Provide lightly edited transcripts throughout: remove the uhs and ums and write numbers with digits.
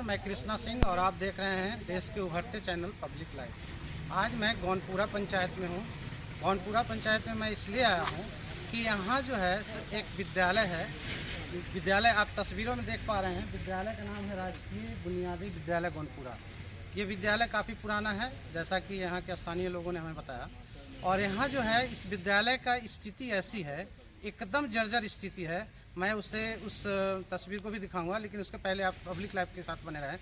मैं कृष्णा सिंह और आप देख रहे हैं देश के उभरते चैनल पब्लिक लाइव। आज मैं गौनपुरा पंचायत में हूँ। गौनपुरा पंचायत में मैं इसलिए आया हूँ कि यहाँ जो है एक विद्यालय है। विद्यालय आप तस्वीरों में देख पा रहे हैं। विद्यालय का नाम है राजकीय बुनियादी विद्यालय गौनपुरा। ये विद्यालय काफ़ी पुराना है, जैसा कि यहाँ के स्थानीय लोगों ने हमें बताया। और यहाँ जो है इस विद्यालय का स्थिति ऐसी है, एकदम जर्जर स्थिति है। मैं उस तस्वीर को भी दिखाऊंगा, लेकिन उसके पहले आप पब्लिक लाइव के साथ बने रहें।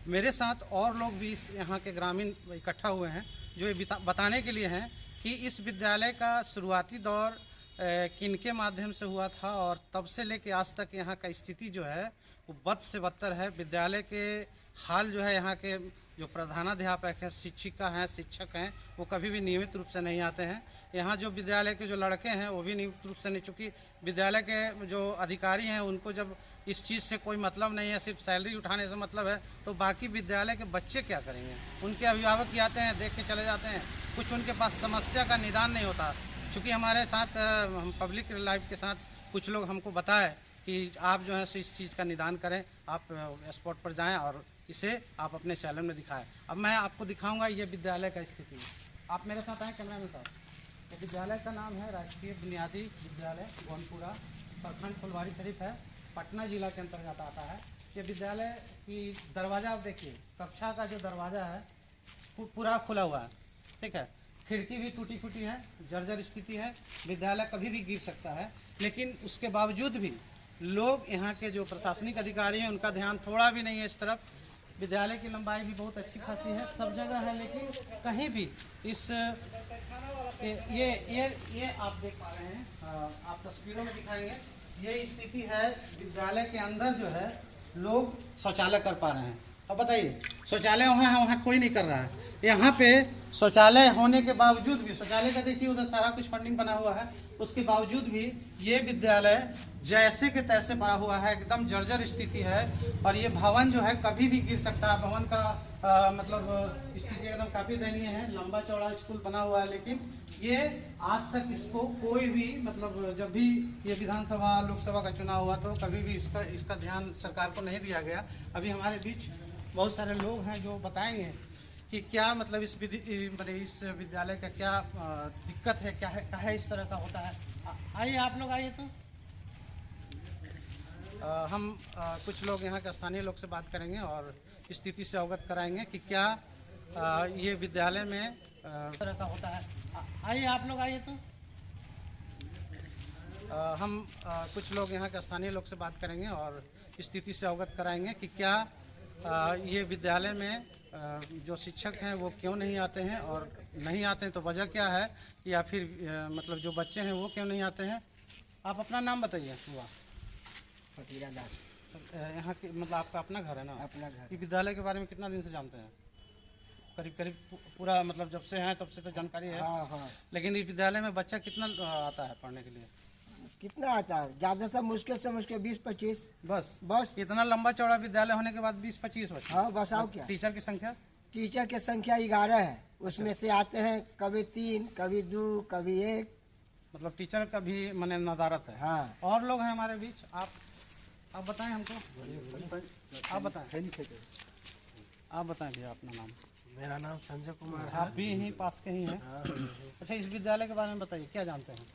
मेरे साथ और लोग भी यहाँ के ग्रामीण इकट्ठा हुए हैं जो ये बताने के लिए हैं कि इस विद्यालय का शुरुआती दौर किनके माध्यम से हुआ था और तब से लेके आज तक यहाँ का स्थिति जो है वो बद से बदतर है। विद्यालय के हाल जो है, यहाँ के जो प्रधानाध्यापक हैं, शिक्षिका हैं, शिक्षक हैं, वो कभी भी नियमित रूप से नहीं आते हैं। यहाँ जो विद्यालय के जो लड़के हैं वो भी नियमित रूप से नहीं, चूँकि विद्यालय के जो अधिकारी हैं उनको जब इस चीज़ से कोई मतलब नहीं है, सिर्फ सैलरी उठाने से मतलब है, तो बाकी विद्यालय के बच्चे क्या करेंगे? उनके अभिभावक ही आते हैं, देख के चले जाते हैं। कुछ उनके पास समस्या का निदान नहीं होता। चूँकि हमारे साथ हम पब्लिक लाइव के साथ कुछ लोग हमको बताए कि आप जो है इस चीज़ का निदान करें, आप स्पॉट पर जाएं और इसे आप अपने चैनल में दिखाएं। अब मैं आपको दिखाऊंगा ये विद्यालय का स्थिति। आप मेरे साथ आएँ कैमरा में साथ। तो विद्यालय का नाम है राजकीय बुनियादी विद्यालय गौनपुरा, प्रखंड फुलवारी शरीफ है, पटना जिला के अंतर्गत आता है। ये विद्यालय की दरवाज़ा आप देखिए, कक्षा का जो दरवाज़ा है पूरा खुला हुआ है, ठीक है। खिड़की भी टूटी फूटी है, जर्जर स्थिति है। विद्यालय कभी भी गिर सकता है, लेकिन उसके बावजूद भी लोग, यहाँ के जो प्रशासनिक अधिकारी हैं, उनका ध्यान थोड़ा भी नहीं है इस तरफ। विद्यालय की लंबाई भी बहुत अच्छी खासी है, सब जगह है, लेकिन कहीं भी इस ये आप देख पा रहे हैं, आप तस्वीरों में दिखाएंगे। ये स्थिति है विद्यालय के अंदर जो है लोग शौचालय कर पा रहे हैं। अब बताइए, शौचालय वहाँ कोई नहीं कर रहा है। यहाँ पे शौचालय होने के बावजूद भी, शौचालय का देखिए उधर सारा कुछ फंडिंग बना हुआ है, उसके बावजूद भी ये विद्यालय जैसे के तैसे पड़ा हुआ है, एकदम जर्जर स्थिति है। और ये भवन जो है कभी भी गिर सकता है। भवन का मतलब स्थिति एकदम काफ़ी दयनीय है। लंबा चौड़ा स्कूल बना हुआ है, लेकिन ये आज तक इसको कोई भी, मतलब जब भी ये विधानसभा लोकसभा का चुनाव हुआ तो कभी भी इसका ध्यान सरकार को नहीं दिया गया। अभी हमारे बीच बहुत सारे लोग हैं जो बताएंगे कि क्या मतलब इस विद्यालय का क्या दिक्कत है, क्या है इस तरह का होता है। आइए आप लोग आइए। तो हम कुछ लोग यहाँ के स्थानीय लोग से बात करेंगे और स्थिति से अवगत कराएंगे कि क्या ये विद्यालय में इस तरह का होता है। आइए आप लोग आइए। तो हम कुछ लोग यहाँ के स्थानीय लोग से बात करेंगे और स्थिति से अवगत कराएंगे कि क्या ये विद्यालय में जो शिक्षक हैं वो क्यों नहीं आते हैं, और नहीं आते हैं तो वजह क्या है, या फिर मतलब जो बच्चे हैं वो क्यों नहीं आते हैं। आप अपना नाम बताइए। हुआ फकीरा दास। यहाँ के मतलब आपका अपना घर है ना? अपना घर। ये विद्यालय के बारे में कितना दिन से जानते हैं? करीब पूरा, मतलब जब से हैं तब से तो जानकारी है। हाँ। लेकिन इस विद्यालय में बच्चा कितना आता है पढ़ने के लिए? कितना आता है? ज़्यादा से मुश्किल 20-25 बस। इतना लंबा चौड़ा विद्यालय होने के बाद 20-25 बच्चे? हाँ बस। और क्या? टीचर की संख्या? टीचर की संख्या 11 है। उसमें से आते हैं कभी 3, कभी 2, कभी 1। मतलब टीचर का भी मने नदारत है। हाँ। और लोग हैं हमारे बीच। आप बताएं हमको। आप बताएं भैया अपना नाम। मेरा नाम संजय कुमार है। आप भी यहीं पास के ही हैं? अच्छा, इस विद्यालय के बारे में बताइए, क्या जानते हैं?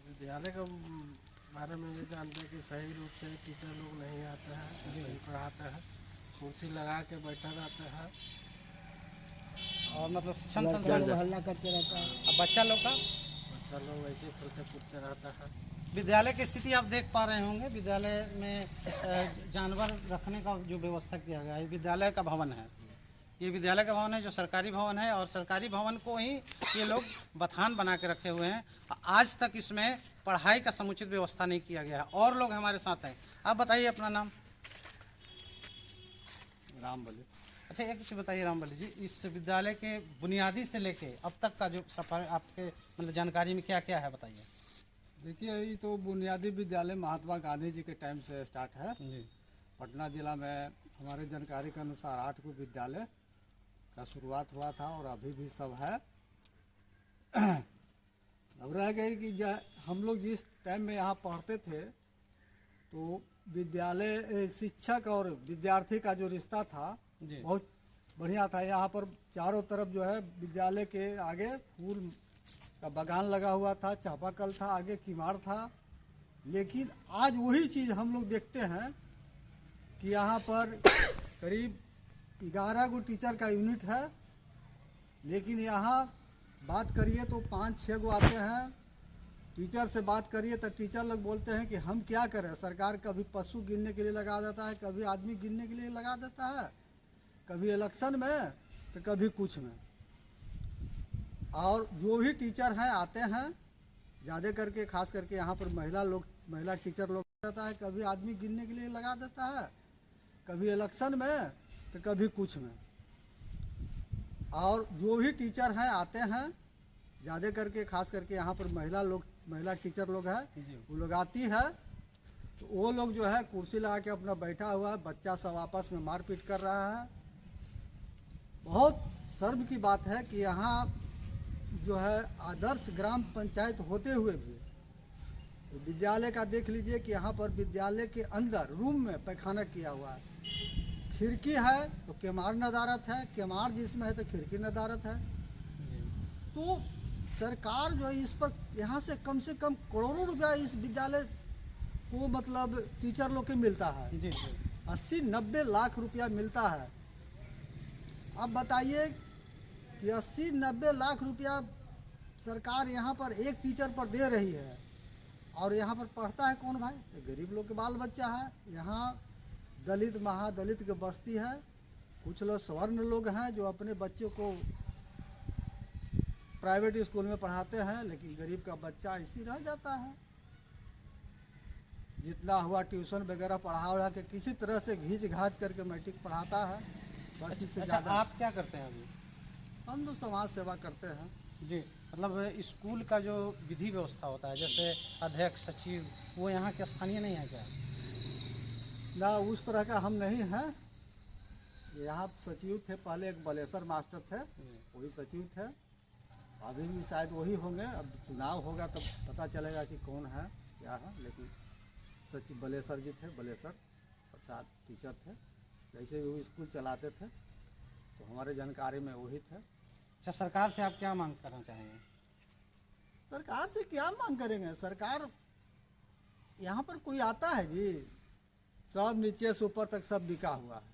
विद्यालय के बारे में ये जानते हैं कि सही रूप से टीचर लोग नहीं आते हैं, सही पढ़ाते हैं, कुर्सी लगा के बैठा रहते हैं और मतलब शिक्षण हल्ला करते रहता है। अब बच्चा लोग वैसे खेलते कूदते रहता है। विद्यालय की स्थिति आप देख पा रहे होंगे। विद्यालय में जानवर रखने का जो व्यवस्था किया गया है, विद्यालय का भवन है। ये विद्यालय का भवन है जो सरकारी भवन है, और सरकारी भवन को ही ये लोग बथान बना के रखे हुए हैं। आज तक इसमें पढ़ाई का समुचित व्यवस्था नहीं किया गया है। और लोग हमारे साथ हैं। आप बताइए अपना नाम। राम बली। अच्छा, एक चीज़ बताइए राम बली जी, इस विद्यालय के बुनियादी से लेके अब तक का जो सफर आपके मतलब जानकारी में क्या क्या है, बताइए। देखिए, ये तो बुनियादी विद्यालय महात्मा गांधी जी के टाइम से स्टार्ट है जी। पटना जिला में हमारे जानकारी के अनुसार 8 को विद्यालय का शुरुआत हुआ था, और अभी भी सब है। अब रह गई कि हम लोग जिस टाइम में यहाँ पढ़ते थे तो विद्यालय शिक्षक और विद्यार्थी का जो रिश्ता था जी। बहुत बढ़िया था। यहाँ पर चारों तरफ जो है विद्यालय के आगे फूल का बागान लगा हुआ था, चापाकल था, आगे किमाड़ था। लेकिन आज वही चीज़ हम लोग देखते हैं कि यहाँ पर करीब 11 गो टीचर का यूनिट है, लेकिन यहाँ बात करिए तो 5-6 गो आते हैं। टीचर से बात करिए तो टीचर लोग बोलते हैं कि हम क्या करें, सरकार कभी पशु गिनने के लिए लगा देता है, कभी आदमी गिनने के लिए लगा देता है, कभी इलेक्शन में तो कभी कुछ में। और जो भी टीचर हैं आते हैं, ज़्यादा करके खास करके यहाँ पर महिला टीचर लोग रहता है, कभी आदमी गिनने के लिए लगा देता है, कभी इलेक्शन में तो कभी कुछ में। और जो भी टीचर हैं आते हैं, ज़्यादा करके खास करके यहाँ पर महिला टीचर लोग हैं, वो लोग आती है तो वो लोग जो है कुर्सी लगा के अपना बैठा हुआ है, बच्चा सब आपस में मारपीट कर रहा है। बहुत शर्म की बात है कि यहाँ जो है आदर्श ग्राम पंचायत होते हुए भी तो विद्यालय का देख लीजिए कि यहाँ पर विद्यालय के अंदर रूम में पैखाना किया हुआ है। खिड़की है तो केमार नदारत है, केमार जिसमें है तो खिड़की नदारत है। तो सरकार जो है इस पर यहाँ से कम करोड़ों रुपया इस विद्यालय को मतलब टीचर लोग के मिलता है। जी 80-90 लाख रुपया मिलता है। अब बताइए कि 80-90 लाख रुपया सरकार यहाँ पर एक टीचर पर दे रही है, और यहाँ पर पढ़ता है कौन भाई? तो गरीब लोग के बाल बच्चा है। यहाँ दलित महादलित के बस्ती है, कुछ लोग स्वर्ण लोग हैं जो अपने बच्चों को प्राइवेट स्कूल में पढ़ाते हैं, लेकिन गरीब का बच्चा इसी रह जाता है। जितना हुआ ट्यूशन वगैरह पढ़ा के किसी तरह से घींच घाच करके मैट्रिक पढ़ाता है, बस इससे अच्छा, ज़्यादा। आप क्या करते हैं अभी? हम तो समाज सेवा करते हैं। जी, मतलब स्कूल का जो विधि व्यवस्था होता है, जैसे अध्यक्ष सचिव, वो यहाँ के स्थानीय नहीं है क्या? ना उस तरह का हम नहीं हैं। यहाँ सचिव थे पहले, एक बलेसर मास्टर थे, वही सचिव थे। अभी भी शायद वही होंगे। अब चुनाव होगा तब पता चलेगा कि कौन है क्या है। लेकिन सचिव बलेसर जी थे, बलेसर प्रसाद टीचर थे। जैसे भी वो स्कूल चलाते थे तो हमारे जानकारी में वही थे। अच्छा, सरकार से आप क्या मांग करना चाहेंगे? सरकार से क्या मांग करेंगे? सरकार यहाँ पर कोई आता है जी, सब नीचे से ऊपर तक सब बिका हुआ है।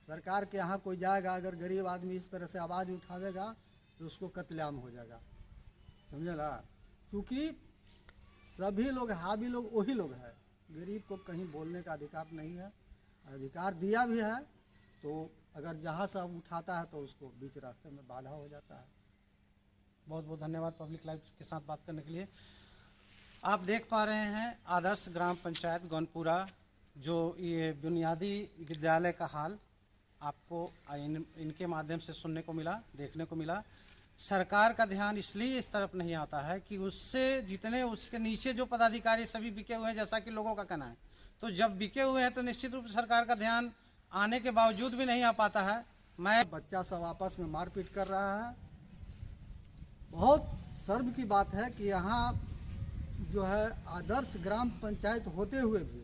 सरकार के यहाँ कोई जाएगा, अगर गरीब आदमी इस तरह से आवाज़ उठावेगा तो उसको कत्लेआम हो जाएगा, समझे ना? क्योंकि सभी लोग हावी लोग वही लोग हैं। गरीब को कहीं बोलने का अधिकार नहीं है। अधिकार दिया भी है तो अगर जहाँ से उठाता है तो उसको बीच रास्ते में बाधा हो जाता है। बहुत बहुत धन्यवाद पब्लिक लाइव के साथ बात करने के लिए। आप देख पा रहे हैं आदर्श ग्राम पंचायत गौनपुरा, जो ये बुनियादी विद्यालय का हाल आपको इनके माध्यम से सुनने को मिला, देखने को मिला। सरकार का ध्यान इसलिए इस तरफ नहीं आता है कि उससे जितने उसके नीचे जो पदाधिकारी सभी बिके हुए हैं, जैसा कि लोगों का कहना है, तो जब बिके हुए हैं तो निश्चित रूप से सरकार का ध्यान आने के बावजूद भी नहीं आ पाता है। मैं बच्चा सब आपस में मारपीट कर रहा है। बहुत शर्म की बात है कि यहाँ जो है आदर्श ग्राम पंचायत होते हुए भी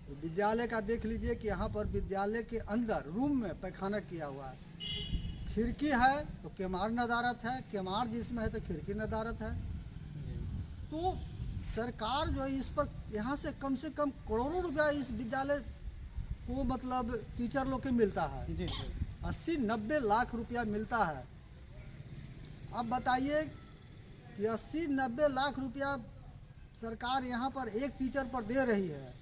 तो विद्यालय का देख लीजिए कि यहाँ पर विद्यालय के अंदर रूम में पैखाना किया हुआ है। खिड़की है तो केमार नदारत है, केमार जिसमें है तो खिड़की नदारत है। तो सरकार जो है इस पर यहाँ से कम करोड़ों रुपया इस विद्यालय को मतलब टीचर लोग के मिलता है। जी 80-90 लाख रुपया मिलता है। अब बताइए कि 80-90 लाख रुपया सरकार यहाँ पर एक टीचर पर दे रही है,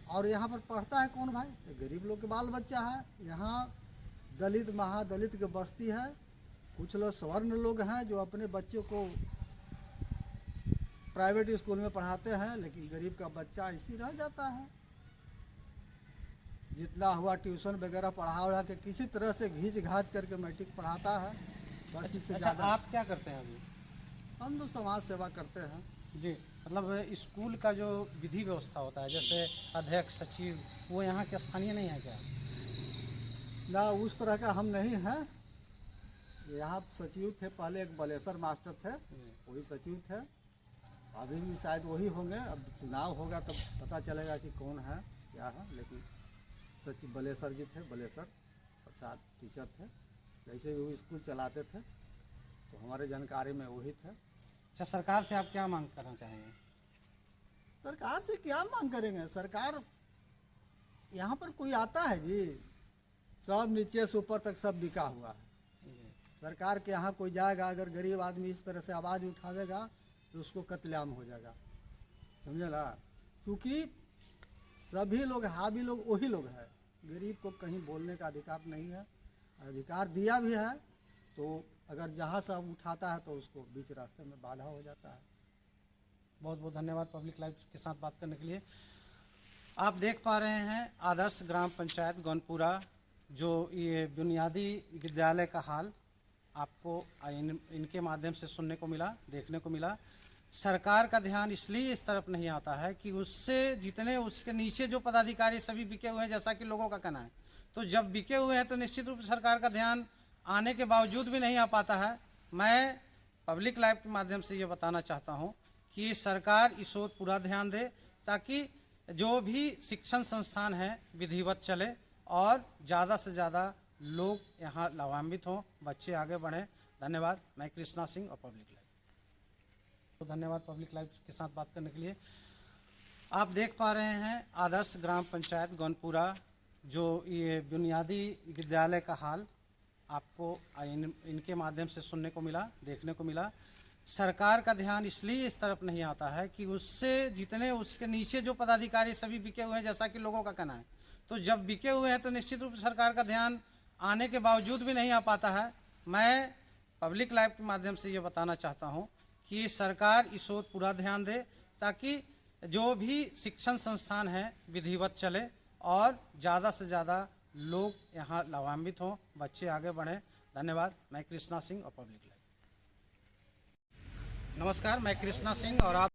और यहाँ पर पढ़ता है कौन भाई? तो गरीब लोग के बाल बच्चा है। यहाँ दलित महादलित के बस्ती है, कुछ लोग स्वर्ण लोग हैं जो अपने बच्चों को प्राइवेट स्कूल में पढ़ाते हैं, लेकिन गरीब का बच्चा इसी रह जाता है। जितना हुआ ट्यूशन वगैरह पढ़ा के किसी तरह से घींच घाच करके मैट्रिक पढ़ाता है, बस इससे अच्छा, ज़्यादा। आप क्या करते हैं अभी? हम तो समाज सेवा करते हैं। जी, मतलब स्कूल का जो विधि व्यवस्था होता है, जैसे अध्यक्ष सचिव, वो यहाँ के स्थानीय नहीं है क्या? ना उस तरह का हम नहीं हैं। यहाँ सचिव थे पहले, एक बलेसर मास्टर थे, वही सचिव थे। अभी भी शायद वही होंगे। अब चुनाव होगा तब पता चलेगा कि कौन है क्या है। लेकिन सचिव बलेसर जी थे, बलेसर प्रसाद टीचर थे, जैसे भी वो स्कूल चलाते थे तो हमारे जानकारी में वही थे। अच्छा, सरकार से आप क्या मांग करना चाहेंगे? सरकार से क्या मांग करेंगे? सरकार यहाँ पर कोई आता है जी? सब नीचे से ऊपर तक सब बिका हुआ है। सरकार के यहाँ कोई जाएगा, अगर गरीब आदमी इस तरह से आवाज़ उठावेगा तो उसको कत्लेआम हो जाएगा, समझे ना। क्योंकि सभी लोग हावी लोग वही लोग हैं। गरीब को कहीं बोलने का अधिकार नहीं है। अधिकार दिया भी है तो अगर जहाँ से उठाता है तो उसको बीच रास्ते में बाधा हो जाता है। बहुत बहुत धन्यवाद पब्लिक लाइव के साथ बात करने के लिए। आप देख पा रहे हैं आदर्श ग्राम पंचायत गौनपुरा, जो ये बुनियादी विद्यालय का हाल आपको इनके माध्यम से सुनने को मिला, देखने को मिला। सरकार का ध्यान इसलिए इस तरफ नहीं आता है कि उससे जितने उसके नीचे जो पदाधिकारी सभी बिके हुए हैं, जैसा कि लोगों का कहना है। तो जब बिके हुए हैं तो निश्चित रूप से सरकार का ध्यान आने के बावजूद भी नहीं आ पाता है। मैं पब्लिक लाइव के माध्यम से ये बताना चाहता हूँ कि सरकार इस ओर पूरा ध्यान दे ताकि जो भी शिक्षण संस्थान है विधिवत चले और ज़्यादा से ज़्यादा लोग यहाँ लाभान्वित हों, बच्चे आगे बढ़ें। धन्यवाद। मैं कृष्णा सिंह और पब्लिक लाइव। तो धन्यवाद पब्लिक लाइव के साथ बात करने के लिए। आप देख पा रहे हैं आदर्श ग्राम पंचायत गौनपुरा, जो ये बुनियादी विद्यालय का हाल आपको इनके माध्यम से सुनने को मिला, देखने को मिला। सरकार का ध्यान इसलिए इस तरफ नहीं आता है कि उससे जितने उसके नीचे जो पदाधिकारी सभी बिके हुए हैं, जैसा कि लोगों का कहना है। तो जब बिके हुए हैं तो निश्चित रूप से सरकार का ध्यान आने के बावजूद भी नहीं आ पाता है। मैं पब्लिक लाइव के माध्यम से ये बताना चाहता हूँ कि सरकार इस ओर पूरा ध्यान दे ताकि जो भी शिक्षण संस्थान है विधिवत चले और ज़्यादा से ज़्यादा लोग यहाँ लाभान्वित हों, बच्चे आगे बढ़ें। धन्यवाद। मैं कृष्णा सिंह और पब्लिक लाइव। नमस्कार, मैं कृष्णा सिंह और आप